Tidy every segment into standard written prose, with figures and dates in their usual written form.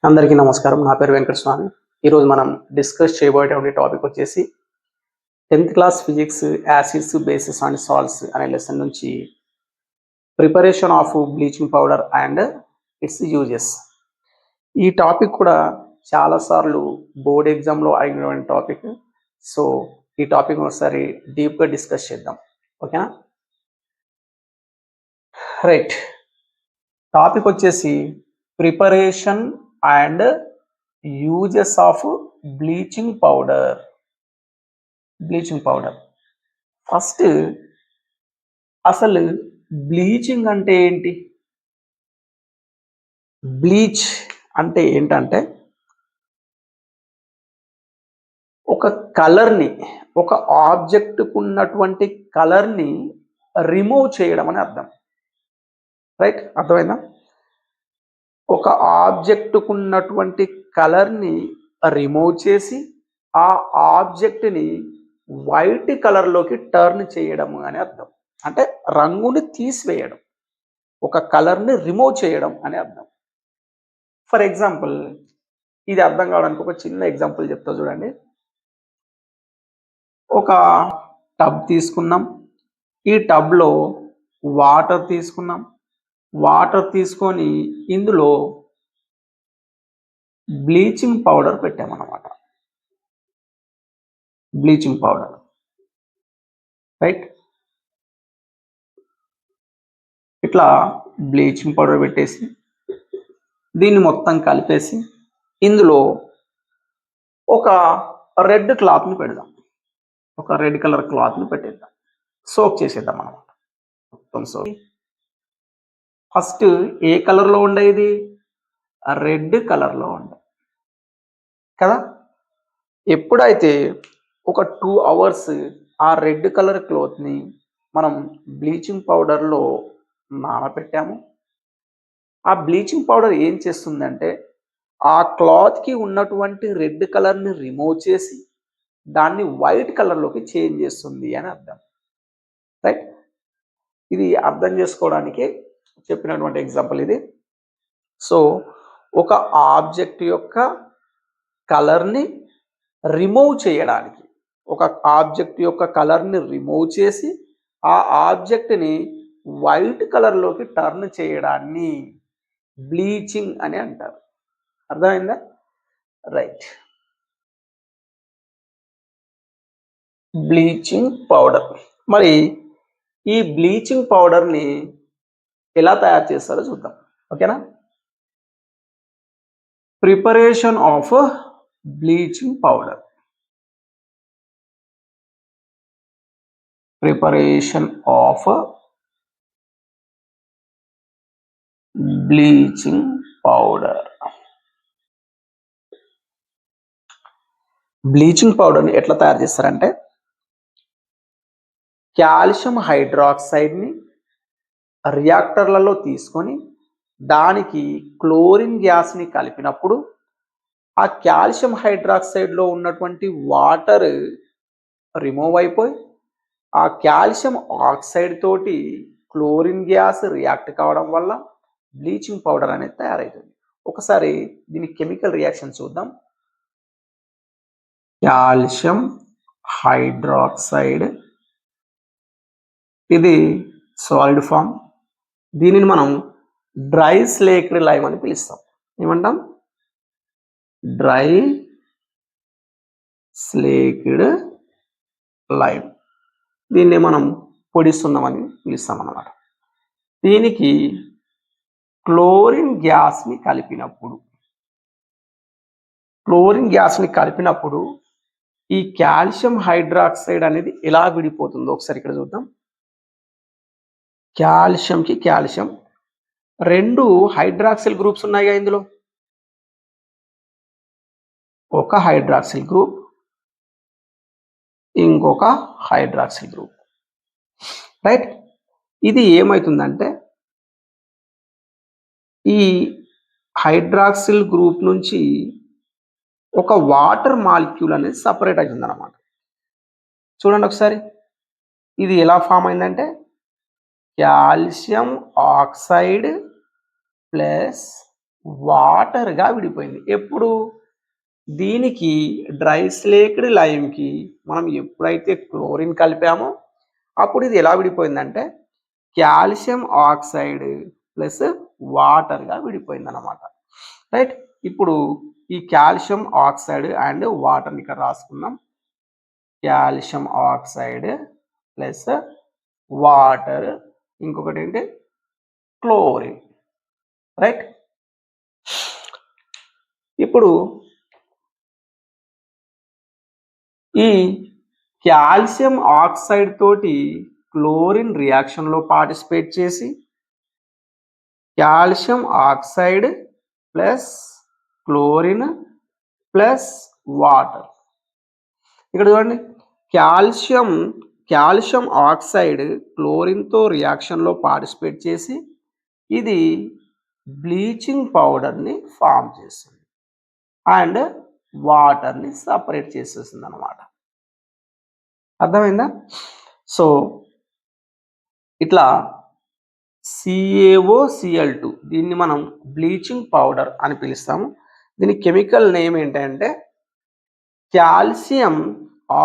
అందరికీ నమస్కారం. నా పేరు వెంకట స్వామి. ఈరోజు మనం డిస్కస్ చేయబోయేటువంటి టాపిక్ వచ్చేసి 10th class physics acids, basis and salts అనే లెసన్ నుంచి preparation of bleaching powder and it's uses. ఈ టాపిక్ కూడా చాలాసార్లు బోర్డ్ ఎగ్జామ్లో అడిగినటువంటి టాపిక్. సో ఈ టాపిక్ ఒకసారి డీప్గా డిస్కస్ చేద్దాం. ఓకేనా? రైట్. టాపిక్ వచ్చేసి preparation and uses of bleaching powder. First అసలు బ్లీచింగ్ అంటే ఏంటి? బ్లీచ్ అంటే ఏంటంటే ఒక కలర్ని, ఒక ఆబ్జెక్ట్కు ఉన్నటువంటి కలర్ని రిమూవ్ చేయడం అని అర్థం. రైట్? అర్థమైందా? ఒక ఆబ్జెక్ట్కు ఉన్నటువంటి కలర్ని రిమూవ్ చేసి ఆ ఆబ్జెక్ట్ని వైట్ కలర్లోకి టర్న్ చేయడం అని అర్థం. అంటే రంగుని తీసివేయడం, ఒక కలర్ని రిమూవ్ చేయడం అని అర్థం. ఫర్ ఎగ్జాంపుల్, ఇది అర్థం కావడానికి ఒక చిన్న ఎగ్జాంపుల్ చెప్తా చూడండి. ఒక టబ్ తీసుకున్నాం, ఈ టబ్లో వాటర్ తీసుకున్నాం, వాటర్ తీసుకొని ఇందులో బ్లీచింగ్ పౌడర్ పెట్టామన్నమాట. Bleaching powder, right? ఇట్లా బ్లీచింగ్ పౌడర్ పెట్టేసి దీన్ని మొత్తం కలిపేసి ఇందులో ఒక రెడ్ క్లాత్ని పెడదాం, ఒక రెడ్ కలర్ క్లాత్ని పెట్టేద్దాం, సోక్ చేసేద్దాం అన్నమాట. మొత్తం సోక్. ఫస్ట్ ఏ కలర్లో ఉండేది? రెడ్ కలర్లో ఉండే కదా. ఎప్పుడైతే ఒక 2 hours ఆ రెడ్ కలర్ క్లాత్ని మనం బ్లీచింగ్ పౌడర్లో నానబెట్టాము, ఆ బ్లీచింగ్ పౌడర్ ఏం చేస్తుందంటే ఆ క్లాత్కి ఉన్నటువంటి రెడ్ కలర్ని రిమూవ్ చేసి దాన్ని వైట్ కలర్లోకి చేంజ్ చేస్తుంది అని అర్థం. రైట్? ఇది అర్థం చేసుకోవడానికి చెప్పినటువంటి ఎగ్జాంపుల్ ఇది. సో ఒక ఆబ్జెక్ట్ యొక్క కలర్ని రిమూవ్ చేయడానికి, ఒక ఆబ్జెక్ట్ యొక్క కలర్ని రిమూవ్ చేసి ఆ ఆబ్జెక్ట్ని వైట్ కలర్లోకి టర్న్ చేయడాన్ని బ్లీచింగ్ అని అంటారు. అర్థమైందా? రైట్. Bleaching powder. మరి ఈ బ్లీచింగ్ పౌడర్ని ఎలా తయారు చేస్తారో చూద్దాం. ఓకేనా? Preparation of bleaching powder. Preparation of bleaching powder. Bleaching పౌడర్ని ఎట్లా తయారు చేస్తారంటే కాల్షియం హైడ్రాక్సైడ్ని రియాక్టర్లలో తీసుకొని దానికి క్లోరిన్ గ్యాస్ని కలిపినప్పుడు ఆ కాల్షియం హైడ్రాక్సైడ్లో ఉన్నటువంటి వాటర్ రిమూవ్ అయిపోయి ఆ కాల్షియం ఆక్సైడ్ తోటి క్లోరిన్ గ్యాస్ రియాక్ట్ కావడం వల్ల బ్లీచింగ్ పౌడర్ అనేది తయారవుతుంది. ఒకసారి దీని కెమికల్ రియాక్షన్ చూద్దాం. కాల్షియం హైడ్రాక్సైడ్, ఇది సాలిడ్ ఫామ్. దీనిని మనం డ్రై స్లేక్డ్ లైమ్ అని పిలుస్తాం. ఏమంటాం? Dry slaked lime. దీన్ని మనం పొడిస్తున్నామని పిలుస్తాం అన్నమాట. దీనికి క్లోరిన్ గ్యాస్ని కలిపినప్పుడు ఈ కాల్షియం హైడ్రాక్సైడ్ అనేది ఎలా విడిపోతుందో ఒకసారి ఇక్కడ చూద్దాం. కాల్షియంకి కాల్షియం, 2 హైడ్రాక్సిల్ గ్రూప్స్ ఉన్నాయి కదా ఇందులో. ఒక హైడ్రాక్సిల్ గ్రూప్, ఇంకొక హైడ్రాక్సిల్ గ్రూప్. రైట్? ఇది ఏమవుతుందంటే ఈ హైడ్రాక్సిల్ గ్రూప్ నుంచి ఒక వాటర్ మాలిక్యూల్ అనేది సపరేట్ అవుతుంది అన్నమాట. చూడండి ఒకసారి, ఇది ఎలా ఫామ్ అయిందంటే కాల్షియం ఆక్సైడ్ ప్లస్ వాటర్గా విడిపోయింది. ఎప్పుడు? దీనికి డ్రై స్లేక్డ్ లైమ్కి మనం ఎప్పుడైతే క్లోరిన్ కలిపామో అప్పుడు ఇది ఎలా విడిపోయిందంటే కాల్షియం ఆక్సైడ్ ప్లస్ వాటర్గా విడిపోయింది అనమాట. రైట్. ఇప్పుడు ఈ కాల్షియం ఆక్సైడ్ అండ్ వాటర్ని ఇక్కడ రాసుకున్నాం. కాల్షియం ఆక్సైడ్ ప్లస్ వాటర్, ఇంకొకటి ఏంటి క్లోరిన్. రైట్. ఇప్పుడు ఈ కాల్షియం ఆక్సైడ్ తోటి క్లోరిన్ రియాక్షన్లో పార్టిసిపేట్ చేసి calcium oxide plus chlorine plus water. ఇక్కడ చూడండి, కాల్షియం ఆక్సైడ్ క్లోరిన్తో రియాక్షన్లో పార్టిసిపేట్ చేసి ఇది బ్లీచింగ్ పౌడర్ని ఫామ్ చేస్తుంది అండ్ వాటర్ని సపరేట్ చేసేస్తుంది అనమాట. అర్థమైందా? సో ఇట్లా CaOCl2 దీన్ని మనం బ్లీచింగ్ పౌడర్ అని పిలుస్తాము. దీని కెమికల్ నేమ్ ఏంటంటే కాల్షియం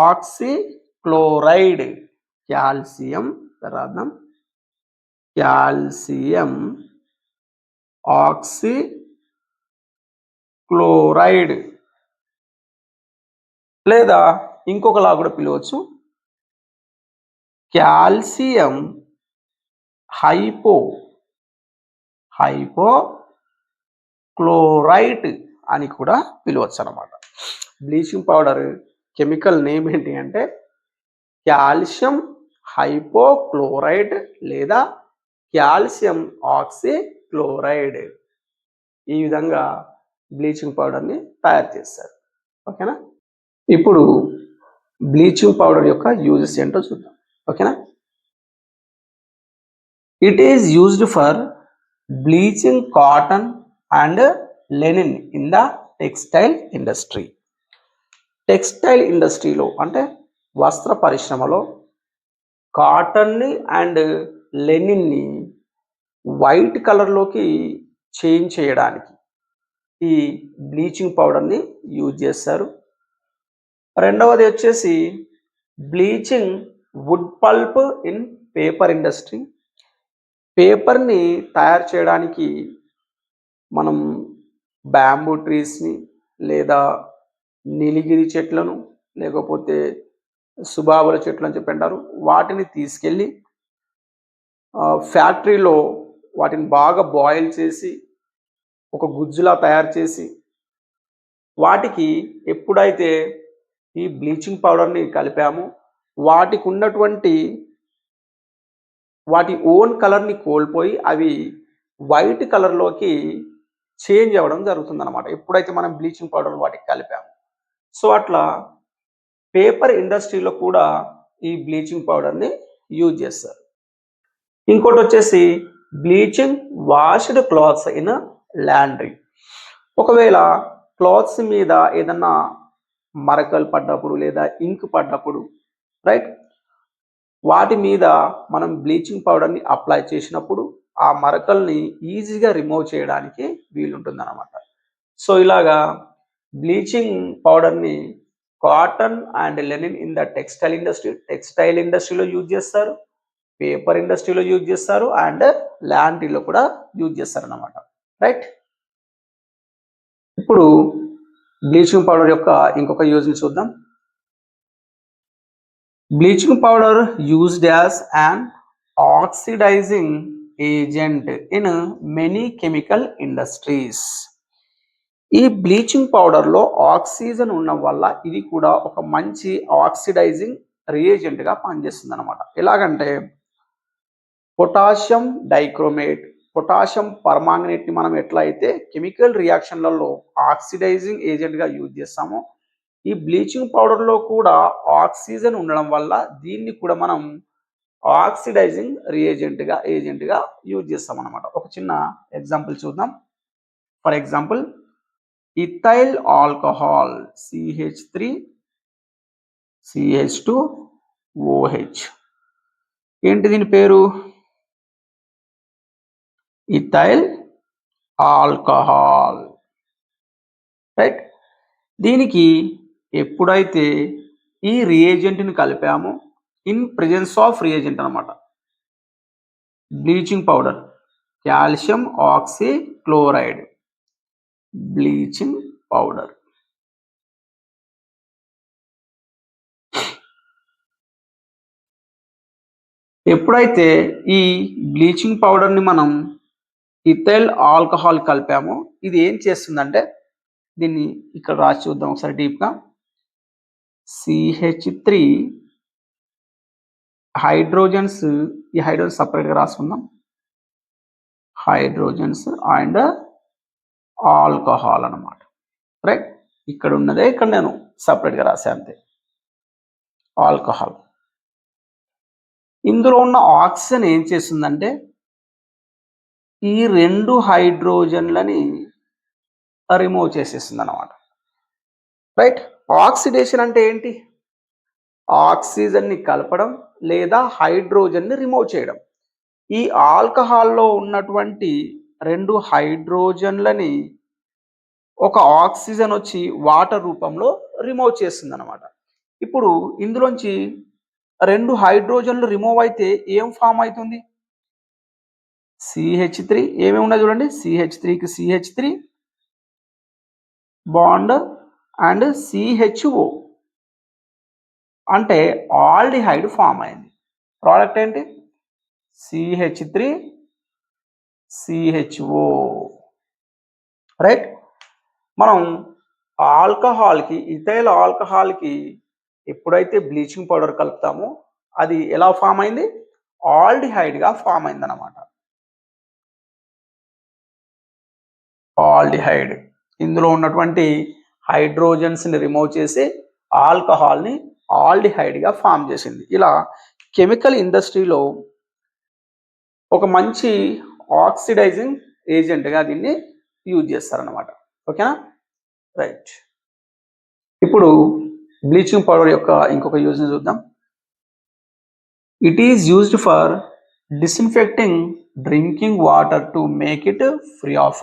ఆక్సిక్లోరైడ్. కాల్షియం ఆక్సిక్లోరైడ్ లేదా ఇంకొకలా కూడా పిలవచ్చు, కాల్షియం హైపోక్లోరైట్ అని కూడా పిలవచ్చు అనమాట. బ్లీచింగ్ పౌడర్ కెమికల్ నేమ్ ఏంటి అంటే కాల్షియం హైపోక్లోరైడ్ లేదా కాల్షియం ఆక్సిక్లోరైడ్. ఈ విధంగా బ్లీచింగ్ పౌడర్ని తయారు చేస్తారు. ఓకేనా? ఇప్పుడు బ్లీచింగ్ పౌడర్ యొక్క యూజెస్ ఏంటో చూద్దాం. ఓకేనా? It is used for bleaching cotton and Lenin in the textile industry. Textile ఇండస్ట్రీలో అంటే వస్త్ర పరిశ్రమలో కాటన్ని అండ్ లెనిన్ని వైట్ కలర్లోకి చేంజ్ చేయడానికి ఈ బ్లీచింగ్ పౌడర్ని యూజ్ చేస్తారు. రెండవది వచ్చేసి bleaching would pulp in paper industry. పేపర్ని తయారు చేయడానికి మనం బ్యాంబూ ట్రీస్ని లేదా నీలగిరి చెట్లను లేకపోతే సుబాబుల చెట్లు అని చెప్పి అంటారు, వాటిని తీసుకెళ్ళి ఫ్యాక్టరీలో వాటిని బాగా బాయిల్ చేసి ఒక గుజ్జులా తయారు చేసి వాటికి ఎప్పుడైతే ఈ బ్లీచింగ్ పౌడర్ని కలిపామో వాటికి ఉన్నటువంటి వాటి ఓన్ కలర్ని కోల్పోయి అవి వైట్ కలర్లోకి చేంజ్ అవ్వడం జరుగుతుంది అనమాట, ఎప్పుడైతే మనం బ్లీచింగ్ పౌడర్ వాటికి కలిపాము. సో అట్లా పేపర్ ఇండస్ట్రీలో కూడా ఈ బ్లీచింగ్ పౌడర్ని యూజ్ చేస్తారు. ఇంకోటి వచ్చేసి bleaching washed clothes in laundry. ఒకవేళ క్లాత్స్ మీద ఏదన్నా మరకలు పడ్డప్పుడు లేదా ఇంక్ పడ్డప్పుడు రైట్, వాటి మీద మనం బ్లీచింగ్ పౌడర్ని అప్లై చేసినప్పుడు ఆ మరకల్ని ఈజీగా రిమూవ్ చేయడానికి వీలుంటుంది అనమాట. సో ఇలాగా బ్లీచింగ్ పౌడర్ని cotton and Lenin in the textile ఇండస్ట్రీలో యూజ్ చేస్తారు, పేపర్ ఇండస్ట్రీలో యూజ్ చేస్తారు అండ్ లాండ్రీలో కూడా యూజ్ చేస్తారు అన్నమాట. రైట్. ఇప్పుడు బ్లీచింగ్ పౌడర్ యొక్క ఇంకొక యూజ్ని చూద్దాం. Bleaching powder used as an oxidizing agent in many chemical industries. ఈ బ్లీచింగ్ పౌడర్లో ఆక్సిజన్ ఉండడం వల్ల ఇది కూడా ఒక మంచి ఆక్సిడైజింగ్ రియేజెంట్గా పనిచేస్తుంది అనమాట. ఎలాగంటే పొటాషియం డైక్రోమేట్, పొటాషియం పర్మాంగనేట్ని మనం ఎట్లయితే కెమికల్ రియాక్షన్లలో ఆక్సిడైజింగ్ ఏజెంట్గా యూజ్ చేస్తామో ఈ బ్లీచింగ్ పౌడర్లో కూడా ఆక్సిజన్ ఉండడం వల్ల దీన్ని కూడా మనం ఆక్సిడైజింగ్ ఏజెంట్గా యూజ్ చేస్తాం అనమాట. ఒక చిన్న ఎగ్జాంపుల్ చూద్దాం. For example ethyl alcohol CH3CH2OH. ఏంటి దీని పేరు? Ethyl alcohol, right. దీనికి ఎప్పుడైతే ఈ రియేజెంట్ని కలిపామో ఇన్ ప్రెజెన్స్ ఆఫ్ రియేజెంట్ అనమాట, bleaching powder, calcium oxychloride, bleaching powder. ఎప్పుడైతే ఈ బ్లీచింగ్ పౌడర్ని మనం ఇథైల్ ఆల్కహాల్ కలిపామో ఇది ఏం చేస్తుందంటే, దీన్ని ఇక్కడ రాసి చూద్దాం ఒకసారి డీప్గా. CH3 హైడ్రోజన్స్, ఈ హైడ్రోజన్ సపరేట్గా రాసుకుందాం, హైడ్రోజన్స్ అండ్ ఆల్కహాల్ అన్నమాట, రైట్. ఇక్కడ ఉన్నదే ఇక్కడ నేను సపరేట్గా రాసా అంతే, ఆల్కహాల్. ఇందులో ఉన్న ఆక్సిజన్ ఏం చేస్తుందంటే ఈ రెండు హైడ్రోజన్లని రిమూవ్ చేసేస్తుంది అన్నమాట, రైట్. ఆక్సిడేషన్ అంటే ఏంటి? ఆక్సిజన్ని కలపడం లేదా హైడ్రోజన్ని రిమూవ్ చేయడం. ఈ ఆల్కహాల్లో ఉన్నటువంటి రెండు హైడ్రోజన్లని ఒక ఆక్సిజన్ వచ్చి వాటర్ రూపంలో రిమూవ్ చేస్తుంది అనమాట. ఇప్పుడు ఇందులోంచి రెండు హైడ్రోజన్లు రిమూవ్ అయితే ఏం ఫామ్ అవుతుంది? CH3 ఏమేమి ఉన్నాయి చూడండి, CH3కి CH3 బాండ్ అండ్ CHO అంటే ఆల్డిహైడ్ ఫామ్ అయింది. ప్రోడక్ట్ ఏంటి? CH3 CHO, right. మనం ఆల్కహాల్కి, ఇథైల్ ఆల్కహాల్కి ఎప్పుడైతే బ్లీచింగ్ పౌడర్ కలుపుతామో అది ఎలా ఫామ్ అయింది? ఆల్డిహైడ్గా ఫామ్ అయింది అనమాట, ఆల్డిహైడ్. ఇందులో ఉన్నటువంటి హైడ్రోజన్స్ని రిమూవ్ చేసి ఆల్కహాల్ని ఆల్డిహైడ్గా ఫామ్ చేసింది. ఇలా కెమికల్ ఇండస్ట్రీలో ఒక మంచి ఆక్సిడైజింగ్ ఏజెంట్గా దీన్ని యూజ్ చేస్తారనమాట, ఓకేనా, రైట్. ఇప్పుడు బ్లీచింగ్ పౌడర్ యొక్క ఇంకొక యూజ్ని చూద్దాం. It is used for disinfecting drinking water to make it free of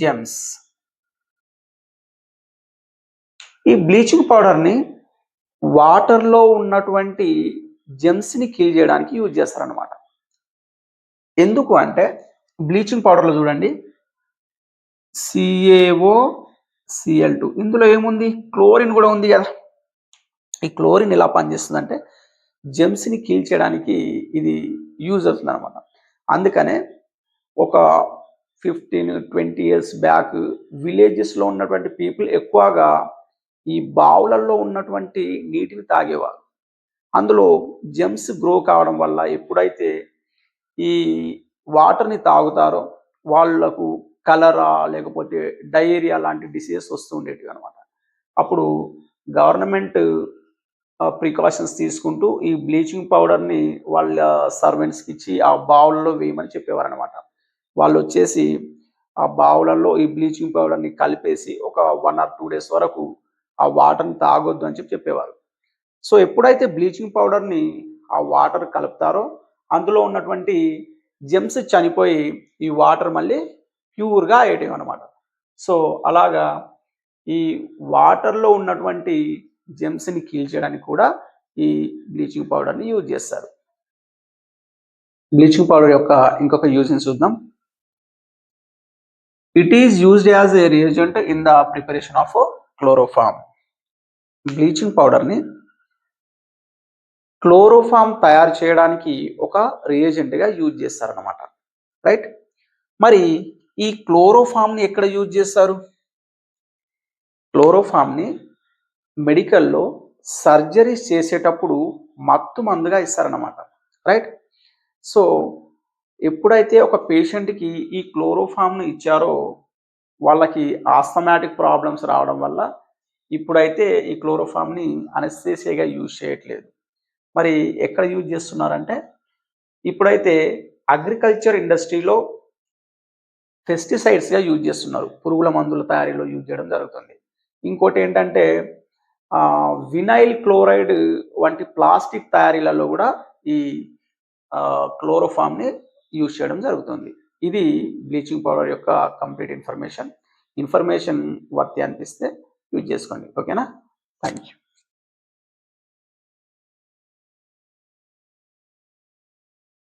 germs. ఈ బ్లీచింగ్ పౌడర్ని వాటర్లో ఉన్నటువంటి జెమ్స్ని కిల్ చేయడానికి యూజ్ చేస్తారనమాట. ఎందుకు అంటే బ్లీచింగ్ పౌడర్లో చూడండి CaOCl2, ఇందులో ఏముంది? క్లోరిన్ కూడా ఉంది కదా. ఈ క్లోరిన్ ఎలా పనిచేస్తుందంటే జెమ్స్ని కిల్ చేయడానికి ఇది యూజ్ అవుతుంది అనమాట. అందుకనే ఒక 15-20 ఇయర్స్ బ్యాక్ విలేజెస్లో ఉన్నటువంటి పీపుల్ ఎక్కువగా ఈ బావులలో ఉన్నటువంటి నీటిని తాగేవారు. అందులో జెమ్స్ గ్రో కావడం వల్ల ఎప్పుడైతే ఈ వాటర్ని తాగుతారో వాళ్లకు కలరా లేకపోతే డయేరియా లాంటి డిసీజెస్ వస్తూ ఉండేటివి అనమాట. అప్పుడు గవర్నమెంట్ ప్రికాషన్స్ తీసుకుంటూ ఈ బ్లీచింగ్ పౌడర్ని వాళ్ళ సర్వెంట్స్కి ఇచ్చి ఆ బావులలో వేయమని చెప్పేవారు అనమాట. వాళ్ళు వచ్చేసి ఆ బావులలో ఈ బ్లీచింగ్ పౌడర్ని కలిపేసి ఒక 1 or 2 days వరకు ఆ వాటర్ని తాగొద్దు అని చెప్పేవారు. సో ఎప్పుడైతే బ్లీచింగ్ పౌడర్ని ఆ వాటర్ కలుపుతారో అందులో ఉన్నటువంటి జెమ్స్ చనిపోయి ఈ వాటర్ మళ్ళీ ప్యూర్గా అయ్యేటివి అనమాట. సో అలాగా ఈ వాటర్లో ఉన్నటువంటి జెమ్స్ని కిల్ చేయడానికి కూడా ఈ బ్లీచింగ్ పౌడర్ని యూజ్ చేస్తారు. బ్లీచింగ్ పౌడర్ యొక్క ఇంకొక యూజ్ని చూద్దాం. It is used as a reagent in the preparation of chloroform. Bleaching పౌడర్ని క్లోరోఫామ్ తయారు చేయడానికి ఒక రియేజెంట్గా యూజ్ చేస్తారనమాట, రైట్. మరి ఈ క్లోరోఫామ్ని ఎక్కడ యూజ్ చేస్తారు? క్లోరోఫామ్ని మెడికల్లో సర్జరీస్ చేసేటప్పుడు మత్తు మందుగా ఇస్తారన్నమాట, రైట్. సో ఎప్పుడైతే ఒక పేషెంట్కి ఈ క్లోరోఫామ్ని ఇచ్చారో వాళ్ళకి ఆస్థమాటిక్ ప్రాబ్లమ్స్ రావడం వల్ల ఇప్పుడైతే ఈ క్లోరోఫామ్ని అనస్థీసియాగా యూజ్ చేయట్లేదు. మరి ఎక్కడ యూజ్ చేస్తున్నారంటే ఇప్పుడైతే అగ్రికల్చర్ ఇండస్ట్రీలో పెస్టిసైడ్స్గా యూజ్ చేస్తున్నారు, పురుగుల మందుల తయారీలో యూజ్ చేయడం జరుగుతుంది. ఇంకోటి ఏంటంటే వినైల్ క్లోరైడ్ వంటి ప్లాస్టిక్ తయారీలలో కూడా ఈ క్లోరోఫామ్ని యూజ్ చేయడం జరుగుతుంది. ఇది బ్లీచింగ్ పౌడర్ యొక్క కంప్లీట్ ఇన్ఫర్మేషన్ వర్తి అనిపిస్తే యూజ్ చేసుకోండి. ఓకేనా? Thank you.